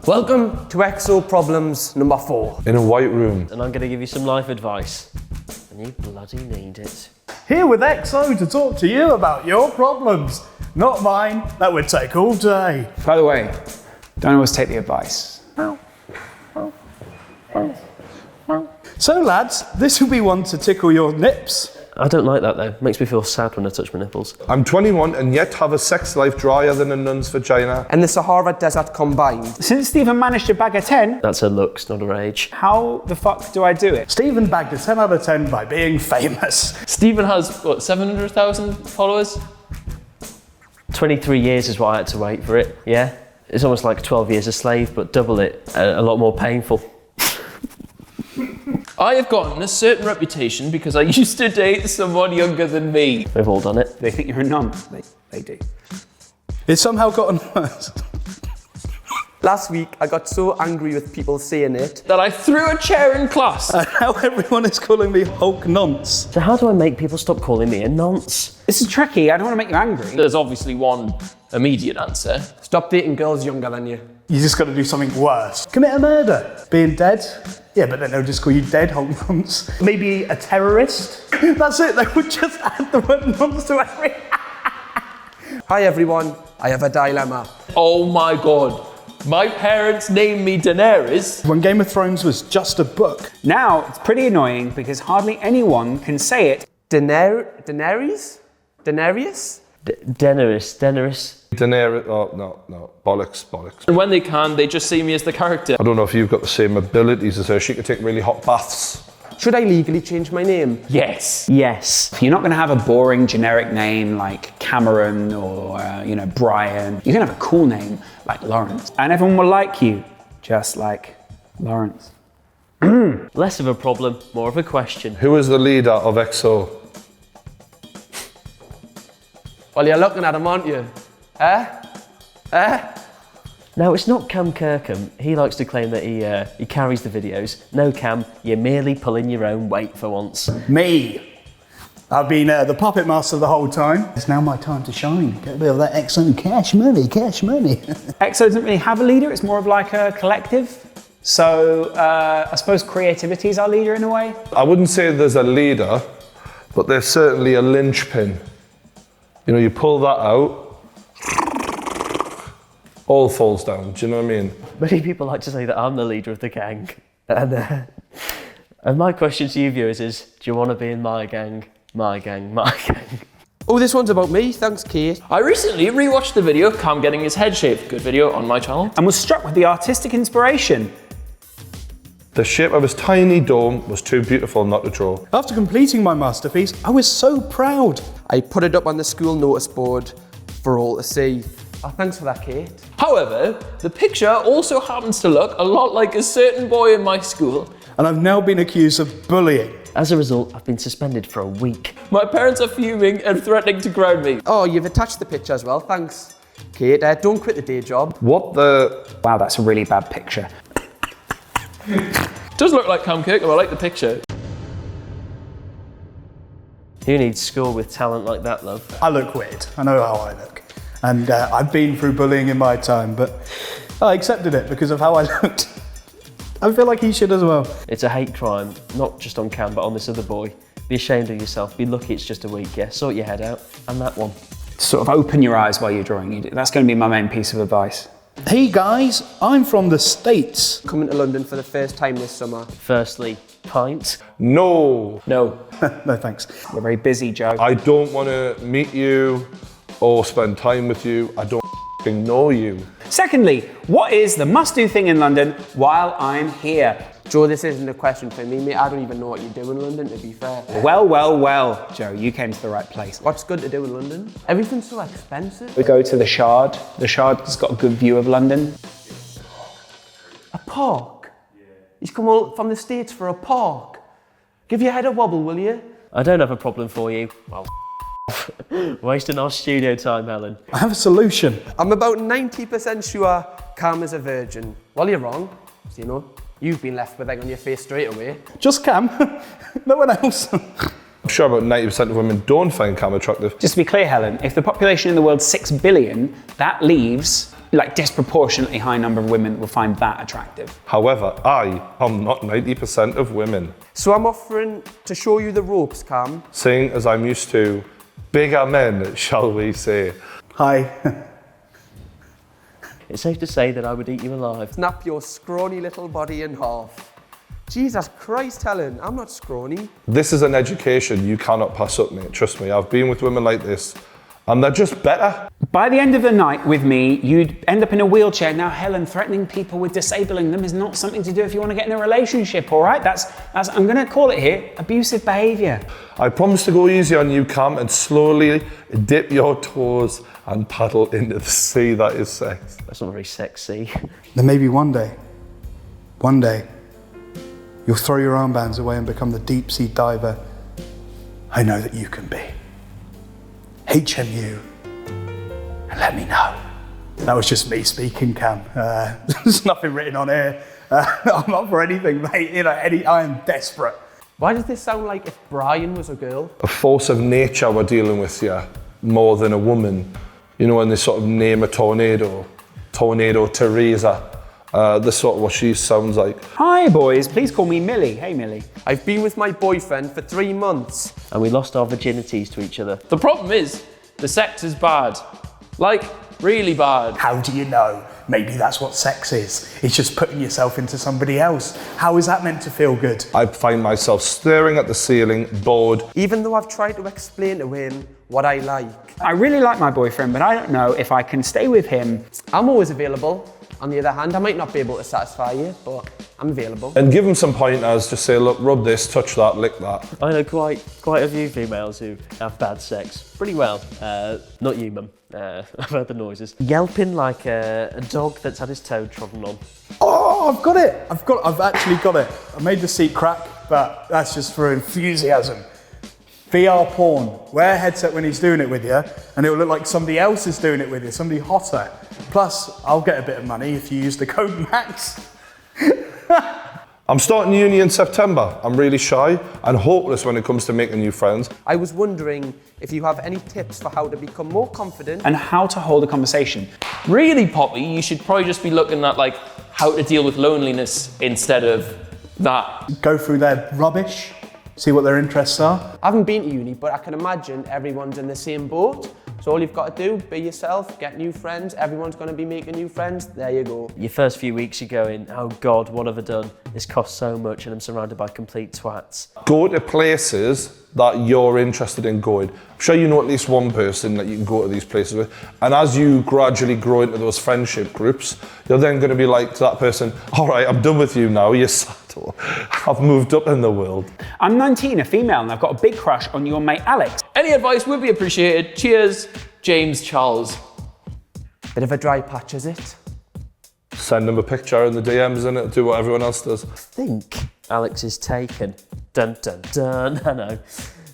Welcome to xoproblems number 4. In a white room. And I'm going to give you some life advice. And you bloody need it. Here with XO to talk to you about your problems. Not mine, that would take all day. By the way, don't always take the advice. So lads, this will be one to tickle your nips. I don't like that though. Makes me feel sad when I touch my nipples. I'm 21 and yet have a sex life drier than a nun's vagina. And the Sahara Desert combined. Since Stephen managed to bag a 10, That's her looks, not her age. how the fuck do I do it? Stephen bagged a 10 out of 10 by being famous. Stephen has, what, 700,000 followers? 23 years is what I had to wait for it, yeah? It's almost like 12 years a slave, but double it, a lot more painful. I have gotten a certain reputation because I used to date someone younger than me. We've all done it. They think you're a nun. They do. It's somehow gotten worse. Last week, I got so angry with people saying it. That I threw a chair in class. And now everyone is calling me Hulk Nonce. So how do I make people stop calling me a nonce? This is tricky. I don't want to make you angry. There's obviously one immediate answer. Stop dating girls younger than you. You just got to do something worse. Commit a murder. Being dead. Yeah, but then they'll just call you dead Hulk Nonce. Maybe a terrorist. That's it. They would just add the word nonce to every. Hi everyone, I have a dilemma. Oh my god. My parents named me Daenerys. When Game of Thrones was just a book. Now, it's pretty annoying because hardly anyone can say it. Daenerys? Daenerys? Daenerys. Daenerys, oh no, bollocks. And when they can, they just see me as the character. I don't know if you've got the same abilities as her. She could take really hot baths. Should I legally change my name? Yes. Yes. You're not going to have a boring generic name like Cameron or, Brian. You can have a cool name like Lawrence. And everyone will like you, just like Lawrence. Less of a problem, more of a question. Who is the leader of XO? Well, you're looking at him, aren't you? No, it's not Cam Kirkham. He likes to claim that he carries the videos. No, Cam, you're merely pulling your own weight for once. Me. I've been the puppet master the whole time. It's now my time to shine. Get a bit of that excellent cash money. EXO doesn't really have a leader. It's more of like a collective. So I suppose creativity is our leader in a way. I wouldn't say there's a leader, but there's certainly a linchpin. You know, you pull that out, all falls down, do you know what I mean? Many people like to say that I'm the leader of the gang. And my question to you viewers is, do you want to be in my gang? My gang, my gang. Oh, this one's about me. Thanks, Kate. I recently rewatched the video of Cam getting his head shaved. Good video on my channel. And was struck with the artistic inspiration. The shape of his tiny dome was too beautiful not to draw. After completing my masterpiece, I was so proud. I put it up on the school notice board for all to see. Oh, thanks for that, Kate. However, the picture also happens to look a lot like a certain boy in my school. And I've now been accused of bullying. As a result, I've been suspended for a week. My parents are fuming and threatening to ground me. Oh, you've attached the picture as well. Thanks, Kate. Don't quit the day job. What the... Wow, that's a really bad picture. Does look like Cam Kirkham, I like the picture. Who needs school with talent like that, love? I look weird. I know how I look. And I've been through bullying in my time, but I accepted it because of how I looked. I feel like he should as well. It's a hate crime, not just on Cam, but on this other boy. Be ashamed of yourself. Be lucky it's just a week, yeah? Sort your head out. And that one. Sort of open your eyes while you're drawing. That's going to be my main piece of advice. Hey guys, I'm from the States. Coming to London for the first time this summer. Firstly, pint. No. No. No thanks. We're very busy, Joe. I don't want to meet you or spend time with you. I don't f***ing know you. Secondly, what is the must-do thing in London while I'm here? Joe, this isn't a question for me, mate. I don't even know what you do in London, to be fair. Well, Joe, you came to the right place. What's good to do in London? Everything's so expensive. We go to the Shard. The Shard's got a good view of London. A park? Yeah. He's come all from the States for a park. Give your head a wobble, will you? I don't have a problem for you. Well, wasting our studio time, Helen. I have a solution. I'm about 90% sure Cam is a virgin. Well, you're wrong. So, you know, you've been left with egg on your face straight away. Just Cam. No one else. I'm sure about 90% of women don't find Cam attractive. Just to be clear, Helen, if the population in the world's 6 billion, that leaves like disproportionately high number of women will find that attractive. However, I am not 90% of women. So I'm offering to show you the ropes, Cam. Seeing as I'm used to bigger men, shall we say. Hi. It's safe to say that I would eat you alive. Snap your scrawny little body in half. Jesus Christ, Helen, I'm not scrawny. This is an education you cannot pass up, mate. Trust me, I've been with women like this, and they're just better. By the end of the night with me, you'd end up in a wheelchair. Now, Helen, threatening people with disabling them is not something to do if you want to get in a relationship, all right? That's I'm going to call it here, abusive behaviour. I promise to go easy on you, Cam, and slowly dip your toes and paddle into the sea that is sex. That's not very sexy. Then maybe one day, you'll throw your armbands away and become the deep sea diver I know that you can be. HMU, and let me know. That was just me speaking, Cam. There's nothing written on here. I'm not for anything, mate. You know, I am desperate. Why does this sound like if Brian was a girl? A force of nature we're dealing with here, more than a woman. You know, when they sort of name a tornado, Tornado Teresa. That's sort of what she sounds like. Hi, boys. Please call me Millie. Hey, Millie. I've been with my boyfriend for 3 months. And we lost our virginities to each other. The problem is, the sex is bad. Like, really bad. How do you know? Maybe that's what sex is. It's just putting yourself into somebody else. How is that meant to feel good? I find myself staring at the ceiling, bored. Even though I've tried to explain to him what I like. I really like my boyfriend, but I don't know if I can stay with him. I'm always available. On the other hand, I might not be able to satisfy you, but I'm available. And give them some pointers, just say, look, rub this, touch that, lick that. I know quite a few females who have bad sex. Pretty well. Not you, mum. I've heard the noises. Yelping like a dog that's had his toe trodden on. Oh, I've got it. I've actually got it. I made the seat crack, but that's just for enthusiasm. VR porn. Wear a headset when he's doing it with you, and it will look like somebody else is doing it with you, somebody hotter. Plus, I'll get a bit of money if you use the code MAX. I'm starting uni in September. I'm really shy and hopeless when it comes to making new friends. I was wondering if you have any tips for how to become more confident. And how to hold a conversation. Really, Poppy, you should probably just be looking at like how to deal with loneliness instead of that. Go through their rubbish, see what their interests are. I haven't been to uni, but I can imagine everyone's in the same boat. So all you've got to do, be yourself, get new friends. Everyone's going to be making new friends. There you go. Your first few weeks you're going, oh God, what have I done? This costs so much and I'm surrounded by complete twats. Go to places that you're interested in going. I'm sure you know at least one person that you can go to these places with. And as you gradually grow into those friendship groups, you're then going to be like to that person, all right, I'm done with you now, you're settled. I've moved up in the world. I'm 19, a female, and I've got a big crush on your mate Alex. Any advice would be appreciated. Cheers, James Charles. Bit of a dry patch, is it? Send them a picture in the DMs and it'll do what everyone else does. I think Alex is taken. Dun dun dun, I know.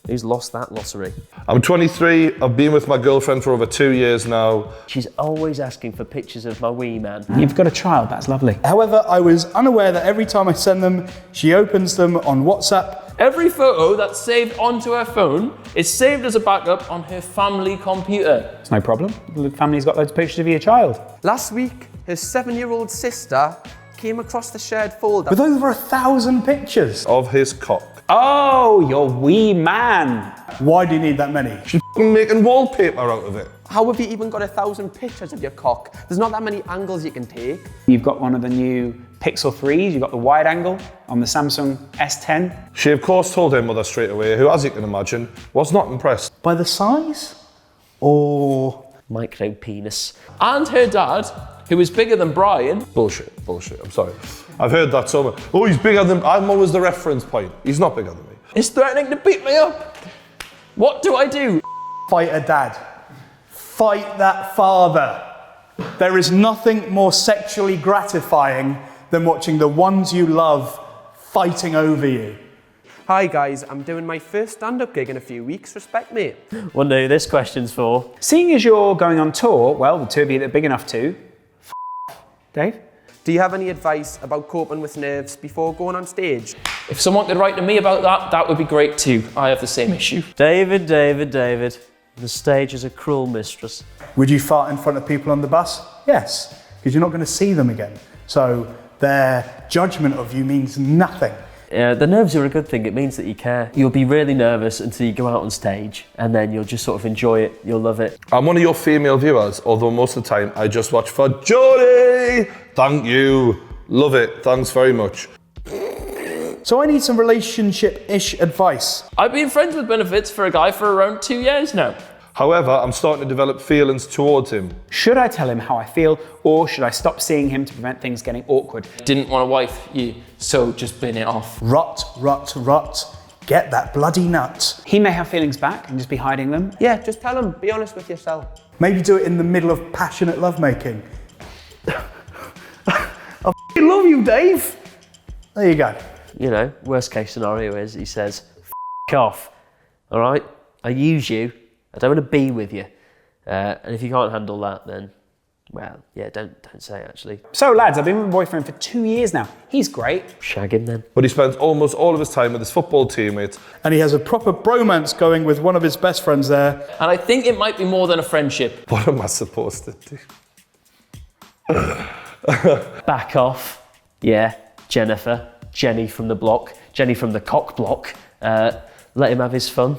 Who's lost that lottery? I'm 23, I've been with my girlfriend for over 2 years now. She's always asking for pictures of my wee man. You've got a child, that's lovely. However, I was unaware that every time I send them, she opens them on WhatsApp. Every photo that's saved onto her phone is saved as a backup on her family computer. It's no problem. The family's got loads of pictures of your child. Last week, his 7-year-old sister came across the shared folder. With over 1,000 pictures. Of his cock. Oh, your wee man. Why do you need that many? She's making wallpaper out of it. How have you even got 1,000 pictures of your cock? There's not that many angles you can take. You've got one of the new Pixel 3s, you've got the wide angle on the Samsung S10. She of course told her mother straight away, who as you can imagine, was not impressed. By the size? Or... Micro penis. And her dad, who is bigger than Brian. Bullshit, I'm sorry. I've heard that so much. Oh, he's bigger than, I'm always the reference point. He's not bigger than me. Is threatening to beat me up. What do I do? Fight a dad. Fight that father. There is nothing more sexually gratifying than watching the ones you love fighting over you. Hi guys, I'm doing my first stand-up gig in a few weeks. Respect me. Wonder who this question's for. Seeing as you're going on tour, well, the two of you that are big enough to, Dave? Do you have any advice about coping with nerves before going on stage? If someone could write to me about that, that would be great too. I have the same issue. David. The stage is a cruel mistress. Would you fart in front of people on the bus? Yes, because you're not going to see them again. So their judgment of you means nothing. The nerves are a good thing. It means that you care. You'll be really nervous until you go out on stage, and then you'll just sort of enjoy it. You'll love it. I'm one of your female viewers, although most of the time I just watch for Jodie. Thank you. Love it. Thanks very much. So I need some relationship-ish advice. I've been friends with Benefits for a guy for around 2 years now. However, I'm starting to develop feelings towards him. Should I tell him how I feel, or should I stop seeing him to prevent things getting awkward? Didn't want to wife you, so just bin it off. Rut, rut, rut. Get that bloody nut. He may have feelings back and just be hiding them. Yeah, just tell him. Be honest with yourself. Maybe do it in the middle of passionate lovemaking. I love you, Dave. There you go. You know, worst case scenario is he says, F off, all right? I use you. I don't want to be with you. And if you can't handle that, then, well, yeah, don't say it, actually. So lads, I've been with my boyfriend for 2 years now. He's great. Shag him then. But he spends almost all of his time with his football teammates. And he has a proper bromance going with one of his best friends there. And I think it might be more than a friendship. What am I supposed to do? Back off. Yeah, Jenny from the block, Jenny from the cock block. Let him have his fun.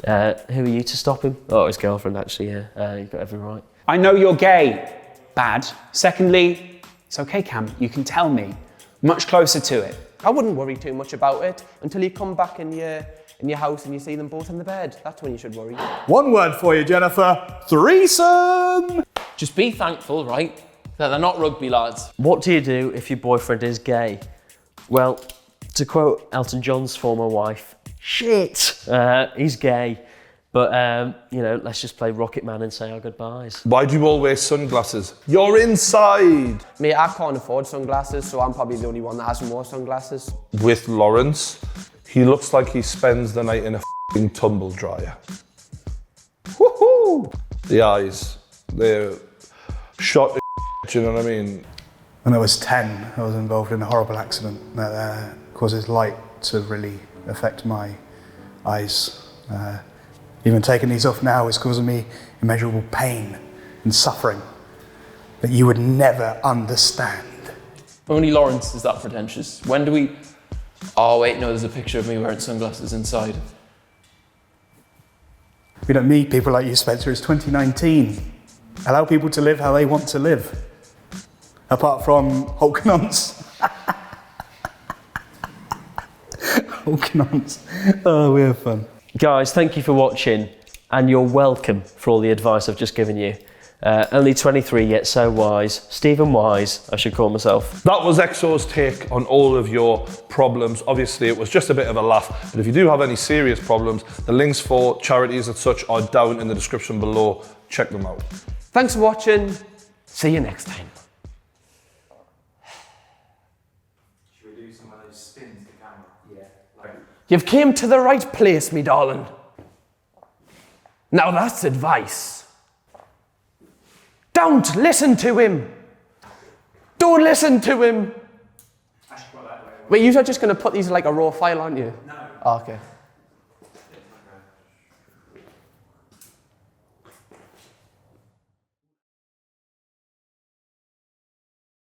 Who are you to stop him? Oh, his girlfriend, actually, yeah. You've got every right. I know you're gay. Bad. Secondly, it's okay, Cam, you can tell me. Much closer to it. I wouldn't worry too much about it until you come back in your house and you see them both in the bed. That's when you should worry. One word for you, Jennifer. Threesome! Just be thankful, right, that they're not rugby lads. What do you do if your boyfriend is gay? Well, to quote Elton John's former wife, shit, he's gay. But, you know, let's just play Rocket Man and say our goodbyes. Why do you all wear sunglasses? You're inside! Mate, I can't afford sunglasses, so I'm probably the only one that hasn't worn sunglasses. With Lawrence, he looks like he spends the night in a f***ing tumble dryer. Woohoo! The eyes, they're shot, do you know what I mean? When I was 10, I was involved in a horrible accident that causes light to really affect my eyes. Even taking these off now is causing me immeasurable pain and suffering that you would never understand. Only Lawrence is that pretentious. When do we... Oh, wait, no, there's a picture of me wearing sunglasses inside. We don't need people like you, Spencer. It's 2019. Allow people to live how they want to live. Apart from Hulk-nons. Hulk-nons. Oh, we have fun. Guys, thank you for watching, and you're welcome for all the advice I've just given you. Only 23, yet so wise. Stephen Wise, I should call myself. That was Exo's take on all of your problems. Obviously, it was just a bit of a laugh, but if you do have any serious problems, the links for charities and such are down in the description below. Check them out. Thanks for watching. See you next time. Should we do some of those spins to camera? Yeah. Like, You've came to the right place, me darling. Now that's advice. Don't listen to him. Don't listen to him. I should put that way. Wait, you're just going to put these like a raw file, aren't you? No. Oh, okay.